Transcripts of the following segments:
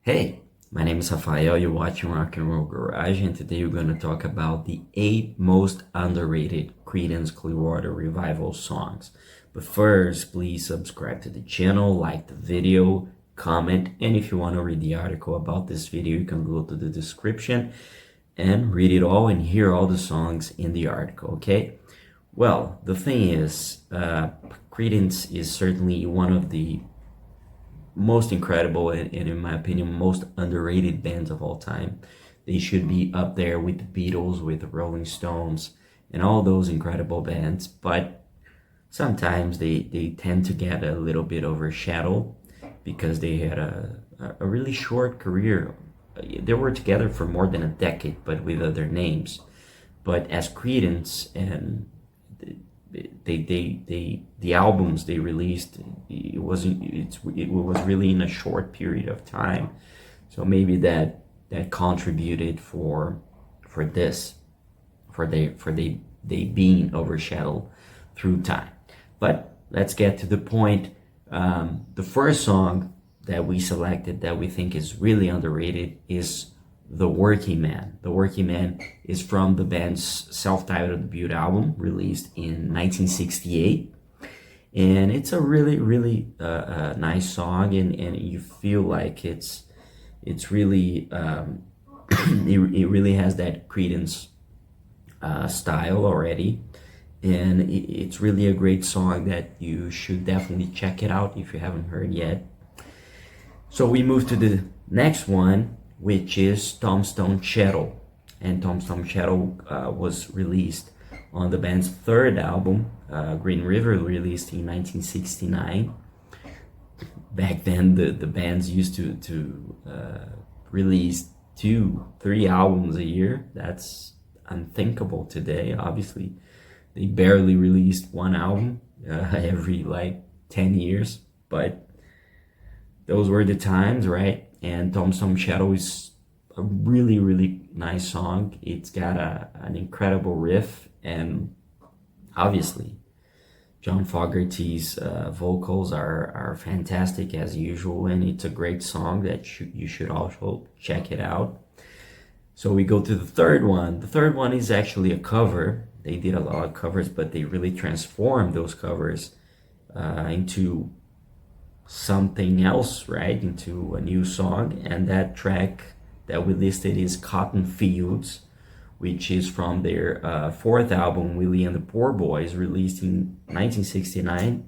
Hey, my name is Rafael, you're watching Rock and Roll Garage, and today we're going to talk about the 8 most underrated Creedence Clearwater Revival songs. But first, please subscribe to the channel, like the video, comment, and if you want to read the article about this video, you can go to the description and read it all and hear all the songs in the article, okay? Well, the thing is, Creedence is certainly one of the most incredible and in my opinion most underrated bands of all time. They should be up there with the Beatles, with the Rolling Stones, and all those incredible bands, but sometimes they tend to get a little bit overshadowed because they had a really short career. They were together for more than a decade, but with other names. But as Creedence, and the albums they released, it was really in a short period of time, so maybe that contributed for they being overshadowed through time. But let's get to the point. The first song that we selected that we think is really underrated is The Working Man. The Working Man is from the band's self-titled debut album released in 1968. And it's a really nice song, and you feel like it's really it really has that Creedence style already, and it's really a great song that you should definitely check it out if you haven't heard yet. So we move to the next one, which is Tombstone Shadow. And Tombstone Shadow was released on the band's third album, Green River, released in 1969. Back then, the bands used to release 2-3 albums a year. That's unthinkable today. Obviously, they barely released one album every 10 years, but those were the times, right? And Tombstone Shadow is a really nice song. It's got an incredible riff, and obviously John Fogerty's vocals are fantastic as usual, and it's a great song that you should also check it out. So we go to the third one. The third one is actually a cover. They did a lot of covers, but they really transformed those covers into something else, right? Into a new song. And that track that we listed is Cotton Fields, which is from their fourth album, Willie and the Poor Boys, released in 1969.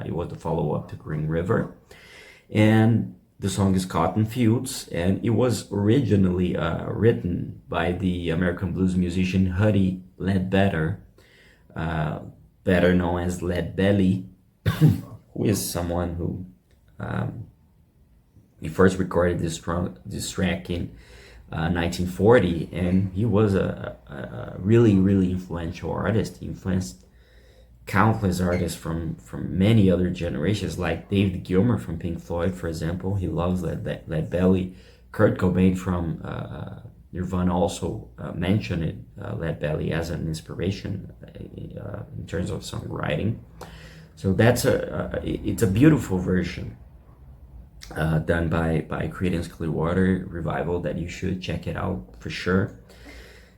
It was the follow-up to Green River. And the song is Cotton Fields, and it was originally written by the American blues musician Huddie Ledbetter, better known as Lead Belly, who is someone who he first recorded this track in 1940, and he was a really influential artist. He influenced countless artists from many other generations, like David Gilmour from Pink Floyd, for example. He loves Lead Belly. Kurt Cobain from Nirvana also mentioned Lead Belly as an inspiration in terms of songwriting. So it's a beautiful version done by Creedence Clearwater Revival that you should check it out for sure.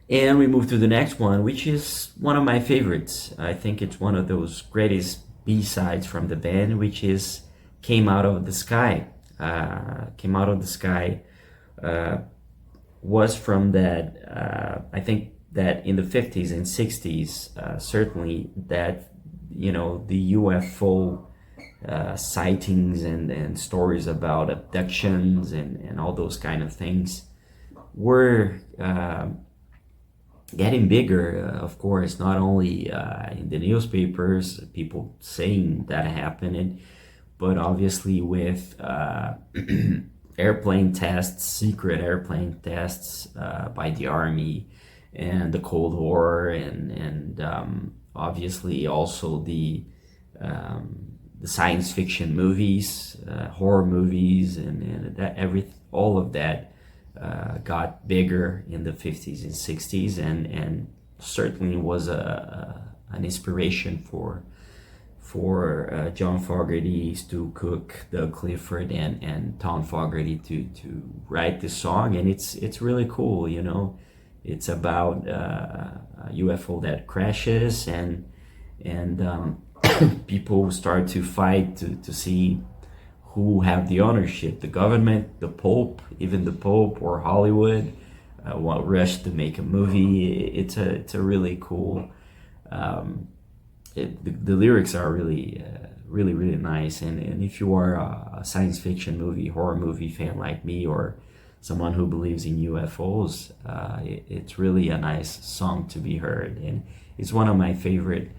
And we move to the next one, which is one of my favorites. I think it's one of those greatest B-sides from the band, which is Came Out of the Sky. Came Out of the Sky was from that, I think that in the 50s and 60s, certainly that, the UFO sightings and stories about abductions and all those kind of things were getting bigger, of course, not only in the newspapers, people saying that happened, but obviously with airplane tests, secret airplane tests by the Army and the Cold War, and obviously also the science fiction movies, horror movies, and all of that got bigger in the 50s and 60s, and certainly was an inspiration for for John Fogerty, Stu Cook, Doug Clifford, and Tom Fogerty to write this song, and it's really cool. You know, it's about a UFO that crashes, and people start to fight to see who have the ownership: the government, the Pope, even the Pope, or Hollywood. Want rush to make a movie. It's a really cool. The lyrics are really, really nice, and if you are a science fiction movie, horror movie fan like me, or someone who believes in UFOs, it's really a nice song to be heard, and it's one of my favorite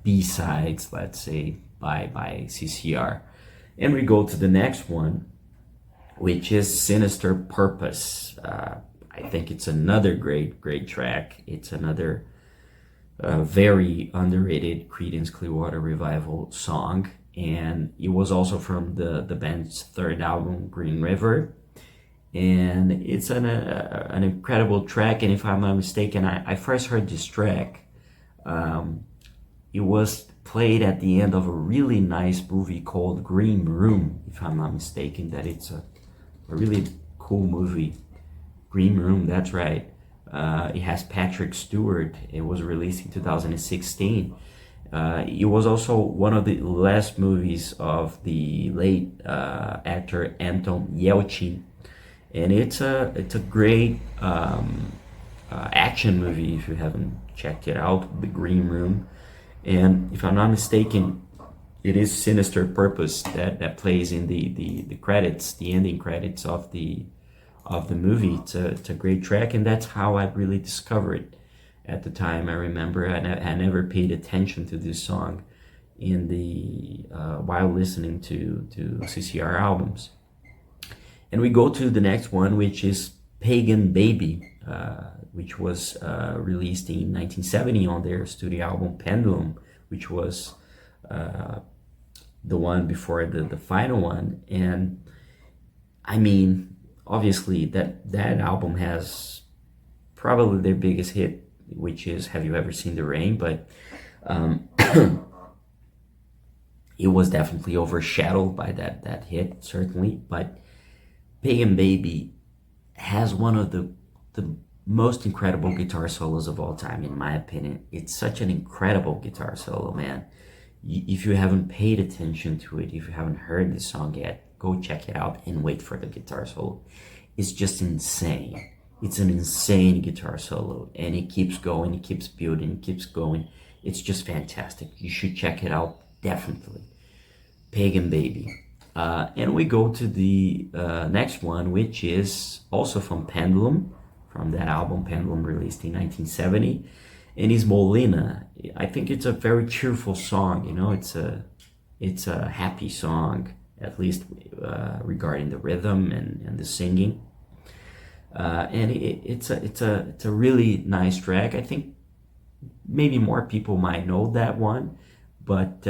B-sides, let's say, by CCR. And we go to the next one, which is Sinister Purpose. I think it's another great track. It's another very underrated Creedence Clearwater Revival song, and it was also from the band's third album, Green River, and it's an incredible track. And if I'm not mistaken, I first heard this track, it was played at the end of a really nice movie called Green Room, if I'm not mistaken. That it's a really cool movie. Green Room, that's right. It has Patrick Stewart. It was released in 2016. It was also one of the last movies of the late actor Anton Yelchin, and it's a great action movie if you haven't checked it out, The Green Room. And if I'm not mistaken, it is Sinister Purpose that plays in the credits, the ending credits of the movie. It's a great track, and that's how I really discovered it at the time. I remember I never paid attention to this song in the while listening to CCR albums. And we go to the next one, which is Pagan Baby, which was released in 1970 on their studio album Pendulum, which was the one before the final one. And I mean, obviously that album has probably their biggest hit, which is Have You Ever Seen the Rain? But it was definitely overshadowed by that hit, certainly. But Pagan Baby has one of the most incredible guitar solos of all time, in my opinion. It's such an incredible guitar solo, man. If you haven't paid attention to it, if you haven't heard this song yet, go check it out and wait for the guitar solo. It's just insane. It's an insane guitar solo, and it keeps going, it keeps building, it keeps going. It's just fantastic. You should check it out, definitely. Pagan Baby. And we go to the next one, which is also from Pendulum, from that album Pendulum, released in 1970, and is Molina. I think it's a very cheerful song. You know, it's a happy song, at least regarding the rhythm and the singing. And it's a really nice track. I think maybe more people might know that one, but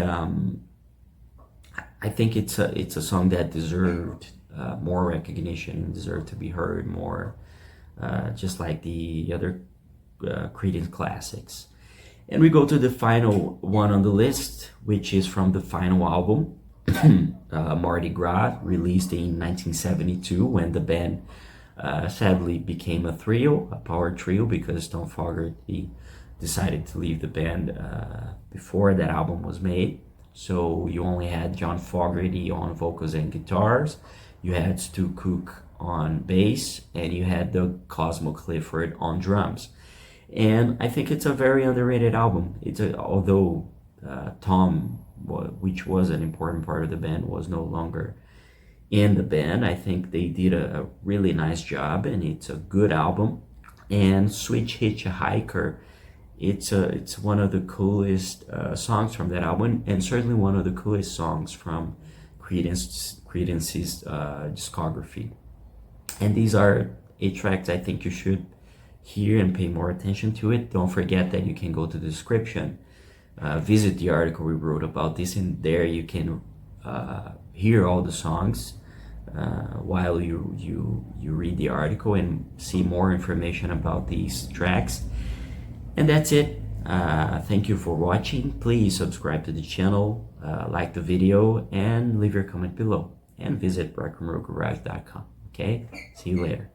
I think it's a song that deserved more recognition, deserved to be heard more, just like the other Creedence classics. And we go to the final one on the list, which is from the final album, Mardi Gras, released in 1972, when the band sadly became a trio, a power trio, because Tom Fogerty decided to leave the band before that album was made. So you only had John Fogerty on vocals and guitars, you had Stu Cook on bass, and you had the Cosmo Clifford on drums. And I think it's a very underrated album. Although Tom, which was an important part of the band, was no longer in the band, I think they did a really nice job, and it's a good album. And Switch Hitchhiker, it's one of the coolest songs from that album, and certainly one of the coolest songs from Creedence's discography. And these are 8 tracks I think you should hear and pay more attention to it. Don't forget that you can go to the description, visit the article we wrote about this, and there you can hear all the songs while you read the article and see more information about these tracks. And that's it. Thank you for watching. Please subscribe to the channel, like the video, and leave your comment below. And visit rockandrollgarage.com. Okay? See you later.